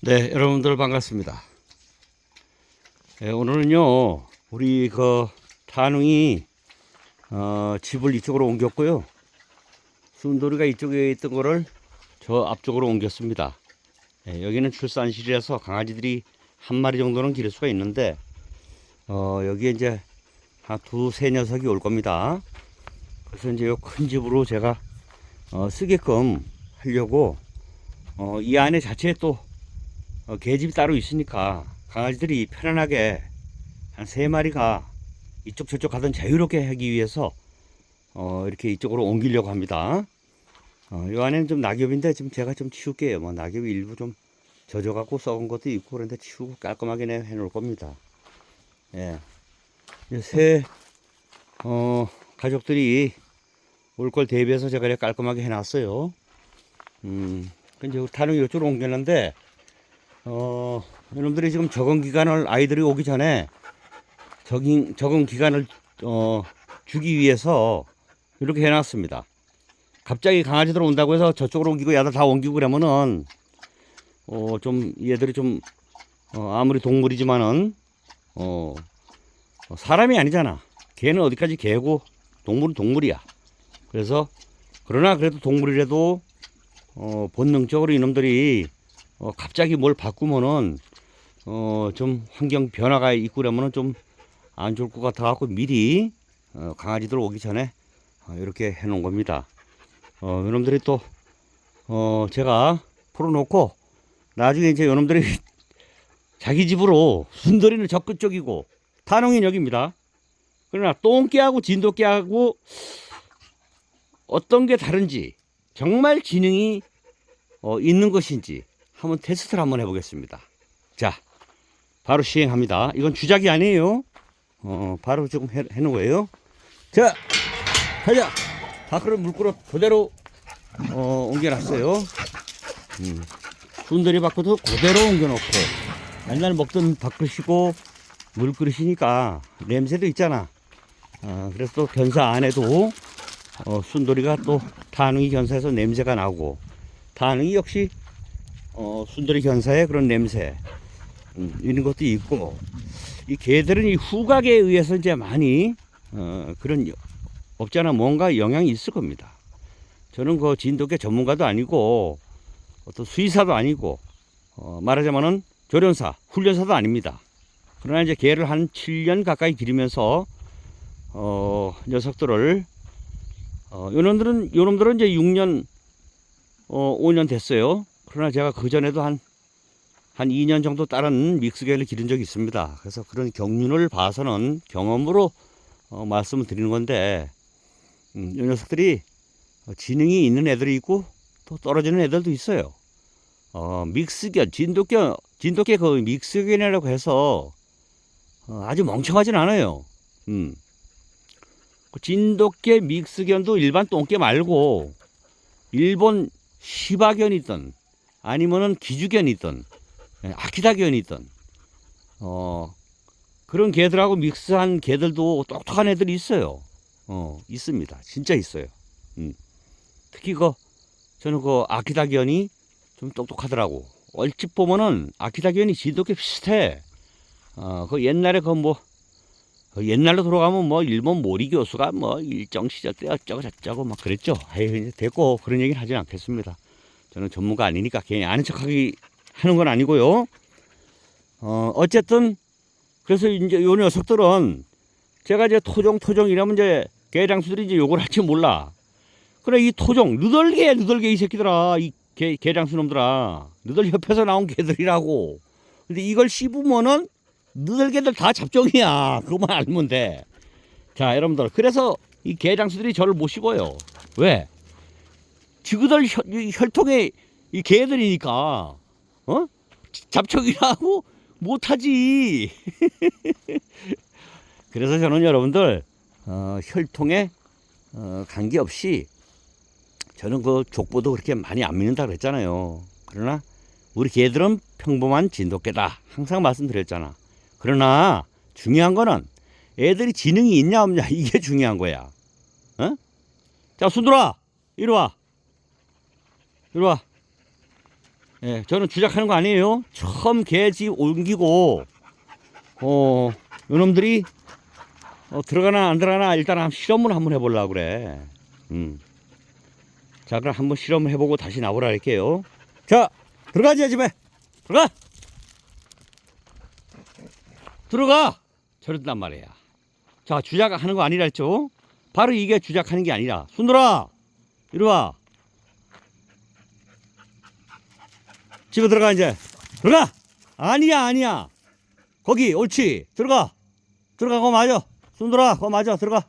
네, 여러분들 반갑습니다. 네, 오늘은요, 우리 탄웅이 집을 이쪽으로 옮겼고요. 순돌이가 이쪽에 있던 거를 저 앞쪽으로 옮겼습니다. 네, 여기는 출산실이라서 강아지들이 한 마리 정도는 기를 수가 있는데, 여기에 이제 한 두세 녀석이 올 겁니다. 그래서 이제 큰 집으로 제가 쓰게끔 하려고 이 안에 자체에 또 개집이 따로 있으니까 강아지들이 편안하게 한 세 마리가 이쪽 저쪽 가든 자유롭게 하기 위해서 이렇게 이쪽으로 옮기려고 합니다. 이 안에는 좀 낙엽인데 지금 제가 좀 치울게요. 뭐 낙엽이 일부 좀 젖어갖고 썩은 것도 있고 그런데 치우고 깔끔하게 해놓을 겁니다. 예. 새 가족들이 올 걸 대비해서 제가 이렇게 깔끔하게 해놨어요. 이제 타는 이쪽으로 옮겼는데 여러분들이 지금 적응 기간을 아이들이 오기 전에 적응 기간을 주기 위해서 이렇게 해놨습니다. 갑자기 강아지들 온다고 해서 저쪽으로 옮기고 야들 다 옮기고 그러면은 좀 얘들이 좀 아무리 동물이지만은 사람이 아니잖아. 개는 어디까지 개고 동물은 동물이야. 그래서 그러나 그래도 동물이라도 본능적으로 이놈들이 갑자기 뭘 바꾸면은 좀 환경 변화가 있고 그러면은 좀 안 좋을 것 같아 갖고 미리 강아지들 오기 전에 이렇게 해 놓은 겁니다. 요놈들이 또 제가 풀어놓고 나중에 이제 요놈들이 자기 집으로 순돌이는 저 끝쪽이고 타농이는 여기입니다. 그러나 똥개하고 진돗개하고 어떤 게 다른지 정말 지능이 있는 것인지 한번 테스트를 한번 해보겠습니다. 자, 바로 시행합니다. 이건 주작이 아니에요. 바로 조금 해놓은 거예요. 자, 가자. 밖으로 물그릇 그대로 옮겨놨어요. 순돌이 밖으로 그대로 옮겨놓고 맨날 먹던 밥그릇이고 물그릇이니까 냄새도 있잖아. 그래서 또 견사 안에도 순돌이가 또 타능이 견사에서 냄새가 나고 타능이 역시 순돌이 견사의 그런 냄새 이런 것도 있고 이 개들은 이 후각에 의해서 이제 많이 그런 없잖아 뭔가 영향이 있을 겁니다. 저는 그 진돗개 전문가도 아니고 어떤 수의사도 아니고 말하자면은 조련사 훈련사도 아닙니다. 그러나 이제 개를 한 7년 가까이 기르면서 녀석들을 요놈들은 이제 6년 5년 됐어요. 그러나 제가 그 전에도 한 2년 정도 다른 믹스견을 기른 적이 있습니다. 그래서 그런 경륜을 봐서는 경험으로 말씀을 드리는 건데, 이 녀석들이 지능이 있는 애들이 있고 또 떨어지는 애들도 있어요. 믹스견, 진돗개 그 믹스견이라고 해서 아주 멍청하진 않아요. 진돗개 믹스견도 일반 똥개 말고 일본 시바견이든 아니면은 기주견이든 아키다견이든 그런 개들하고 믹스한 개들도 똑똑한 애들이 있어요. 있습니다. 진짜 있어요. 특히 저는 아키다견이 좀 똑똑하더라고. 얼핏 보면은 아키다견이 진돗개 비슷해. 그 옛날에 옛날로 돌아가면 뭐 일본 모리 교수가 뭐 일정 시절 때 어쩌고 저쩌고 막 그랬죠. 에이, 됐고 그런 얘기는 하진 않겠습니다. 저는 전문가 아니니까 괜히 아는 척하기 하는 건 아니고요. 어쨌든 그래서 이제 요 녀석들은 제가 이제 토종 이러면 이제 개장수들이 이제 욕을 할지 몰라. 그래 이 토종 누덜개 이 새끼들아 이 개장수 놈들아 누덜 협회에서 나온 개들이라고. 근데 이걸 씹으면은 너희들 다 잡종이야. 그것만 알면 돼. 자, 여러분들. 그래서 이 개장수들이 저를 못 씹어요. 왜? 지그들 혈통의 이 개들이니까, 잡종이라고 못하지. 그래서 저는 여러분들, 혈통에, 관계없이 저는 그 족보도 그렇게 많이 안 믿는다 그랬잖아요. 그러나 우리 개들은 평범한 진돗개다. 항상 말씀드렸잖아. 그러나 중요한 거는 애들이 지능이 있냐 없냐 이게 중요한 거야. 자, 순돌아 이리 와. 예, 저는 주작하는 거 아니에요. 처음 개집 옮기고, 요놈들이, 들어가나 안 들어가나 일단 한번 실험을 한번 해보려고 그래. 자, 그럼 한번 실험을 해보고 다시 나오라 할게요. 자, 들어가지, 집에. 들어가! 들어가! 저런단 말이야. 자, 주작하는 거 아니라 했죠? 바로 이게 주작하는 게 아니라. 순돌아! 이리 와. 집에 들어가, 이제. 들어가! 아니야. 거기, 옳지. 들어가. 그거 맞아. 순돌아, 그거 맞아. 들어가.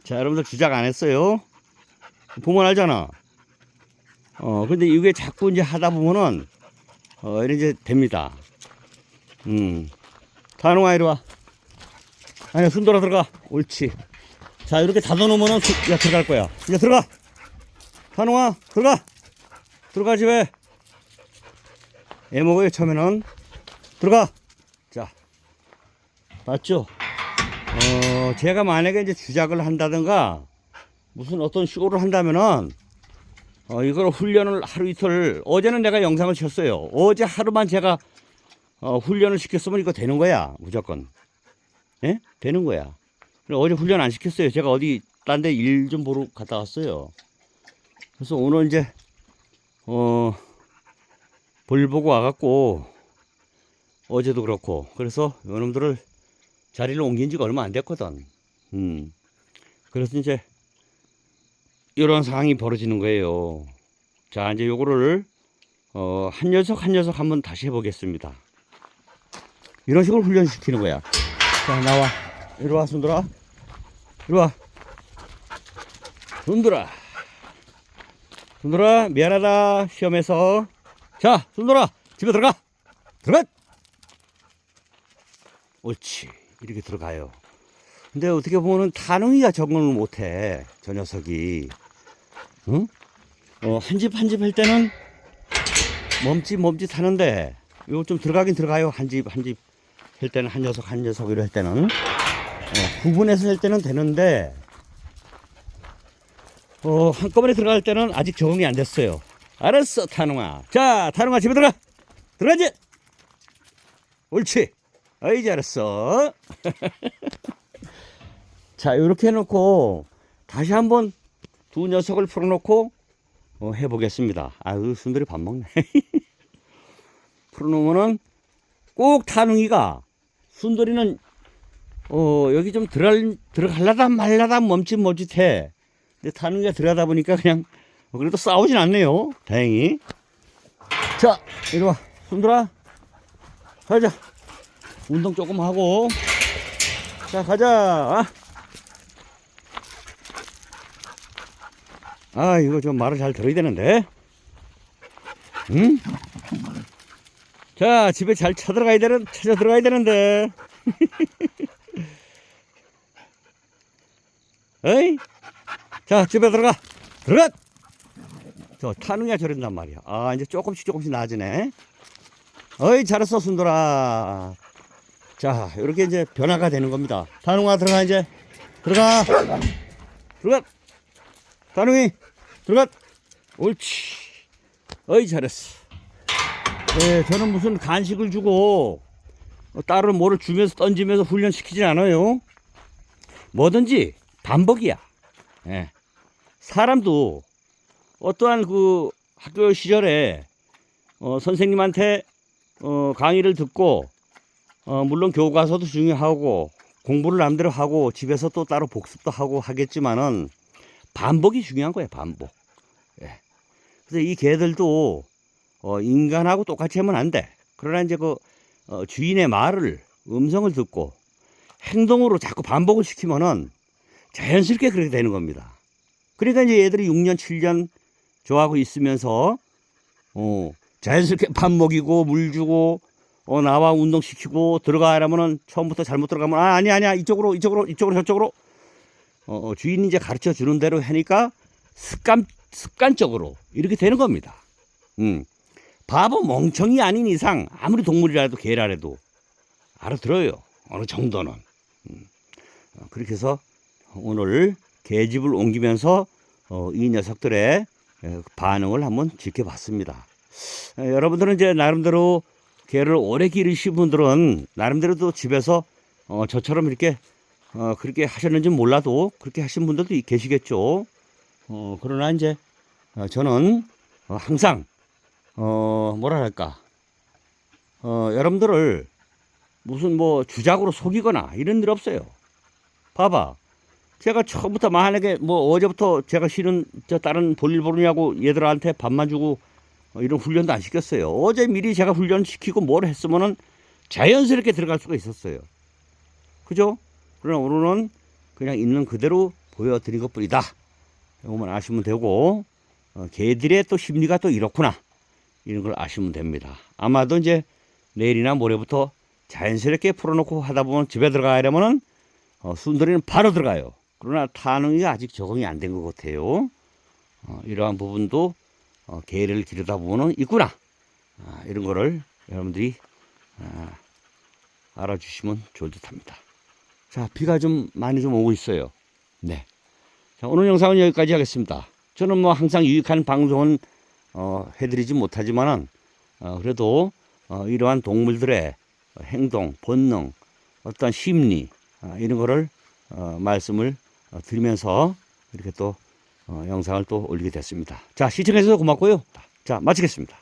자, 여러분들 주작 안 했어요. 보면 알잖아. 근데 이게 자꾸 이제 하다 보면은, 이래 이제 됩니다. 다롱아, 이리 와. 아니야, 순돌아 들어가. 옳지. 자, 이렇게 닫아놓으면은, 야, 들어갈 거야. 이제 들어가. 다롱아, 들어가, 집에. 애먹어요, 처음에는. 들어가. 자, 맞죠? 제가 만약에 이제 주작을 한다든가, 무슨 어떤 쇼를 한다면은, 이걸 훈련을 하루 이틀, 어제는 내가 영상을 쳤어요. 어제 하루만 제가, 훈련을 시켰으면 이거 되는 거야, 무조건. 예? 되는 거야. 어제 훈련 안 시켰어요. 제가 어디, 딴 데 일 좀 보러 갔다 왔어요. 그래서 오늘 이제, 볼 보고 와갖고, 어제도 그렇고, 그래서 요놈들을 자리를 옮긴 지가 얼마 안 됐거든. 그래서 이제, 이런 상황이 벌어지는 거예요. 자, 이제 요거를, 한 녀석 한번 다시 해보겠습니다. 이런 식으로 훈련시키는 거야. 자, 나와. 이리 와, 순돌아. 이리 와. 순돌아, 미안하다. 시험에서. 자, 순돌아, 집에 들어가. 옳지. 이렇게 들어가요. 근데 어떻게 보면은 타능이가 적응을 못해. 저 녀석이. 응? 한 집 할 때는 멈칫 하는데, 이거 좀 들어가긴 들어가요. 한 집 할 때는 한 녀석 이럴 때는. 구분해서 할 때는 되는데, 한꺼번에 들어갈 때는 아직 적응이 안 됐어요. 알았어, 타능아. 자, 타능아, 집에 들어가지. 옳지. 어이, 잘했어. 자, 이렇게 해놓고 다시 한번 두 녀석을 풀어놓고 해보겠습니다. 아유, 순돌이 밥 먹네. 풀어놓으면은 꼭 타능이가, 순돌이는 여기 좀 들어갈라다 말라다 멈칫해. 근데 타능이가 들어가다 보니까 그냥 그래도 싸우진 않네요. 다행히. 자, 이리 와. 순돌아, 가자. 운동 조금 하고. 자, 가자. 이거 좀 말을 잘 들어야 되는데. 응? 자, 집에 잘 찾아 들어가야 되는데. 에이? 자, 집에 들어가. 저 타능이가 저런단 말이야. 이제 조금씩 나아지네. 어이, 잘했어, 순돌아. 자, 이렇게 이제 변화가 되는 겁니다. 타능아, 들어가, 이제. 들어가. 타능이, 들어가. 옳지. 어이, 잘했어. 네, 저는 무슨 간식을 주고, 따로 뭐를 주면서 던지면서 훈련시키진 않아요. 뭐든지 반복이야. 예. 사람도 어떠한 그 학교 시절에 선생님한테 강의를 듣고 물론 교과서도 중요하고 공부를 남대로 하고 집에서 또 따로 복습도 하고 하겠지만은 반복이 중요한 거예요. 반복. 예. 그래서 이 개들도 인간하고 똑같이 하면 안 돼. 그러나 이제 그 주인의 말을 음성을 듣고 행동으로 자꾸 반복을 시키면은 자연스럽게 그렇게 되는 겁니다. 그러니까 이제 얘들이 6년, 7년 좋아하고 있으면서 자연스럽게 밥 먹이고 물 주고 나와 운동시키고 들어가 이러면은 처음부터 잘못 들어가면 아니야 이쪽으로 저쪽으로 주인이 이제 가르쳐 주는 대로 하니까 습관적으로 이렇게 되는 겁니다. 바보 멍청이 아닌 이상 아무리 동물이라도 개라도 알아들어요. 어느 정도는. 그렇게 해서 오늘 개집을 옮기면서 이 녀석들의 반응을 한번 지켜봤습니다. 여러분들은 이제 나름대로 개를 오래 기르신 분들은 나름대로 또 집에서 저처럼 이렇게 그렇게 하셨는지 몰라도 그렇게 하신 분들도 계시겠죠. 그러나 이제 저는 항상 뭐랄까 여러분들을 무슨 뭐 주작으로 속이거나 이런 일 없어요. 봐봐. 제가 처음부터 만약에 뭐 어제부터 제가 실은 저 다른 볼일 보느냐고 얘들한테 밥만 주고 이런 훈련도 안 시켰어요. 어제 미리 제가 훈련시키고 뭘 했으면은 자연스럽게 들어갈 수가 있었어요. 그죠? 그러나 오늘은 그냥 있는 그대로 보여드린 것 뿐이다. 이것만 아시면 되고, 개들의 또 심리가 또 이렇구나. 이런 걸 아시면 됩니다. 아마도 이제 내일이나 모레부터 자연스럽게 풀어놓고 하다 보면 집에 들어가려면은 순돌이는 바로 들어가요. 그러나 타능이가 아직 적응이 안 된 것 같아요. 이러한 부분도 개를 기르다 보면 있구나. 이런 거를 여러분들이 알아주시면 좋을 듯 합니다. 자, 비가 좀 많이 좀 오고 있어요. 네. 자, 오늘 영상은 여기까지 하겠습니다. 저는 뭐 항상 유익한 방송은 해드리지 못하지만은 그래도 이러한 동물들의 행동, 본능, 어떤 심리 이런 거를 말씀을 드리면서 이렇게 또 영상을 또 올리게 됐습니다. 자, 시청해주셔서 고맙고요. 자, 마치겠습니다.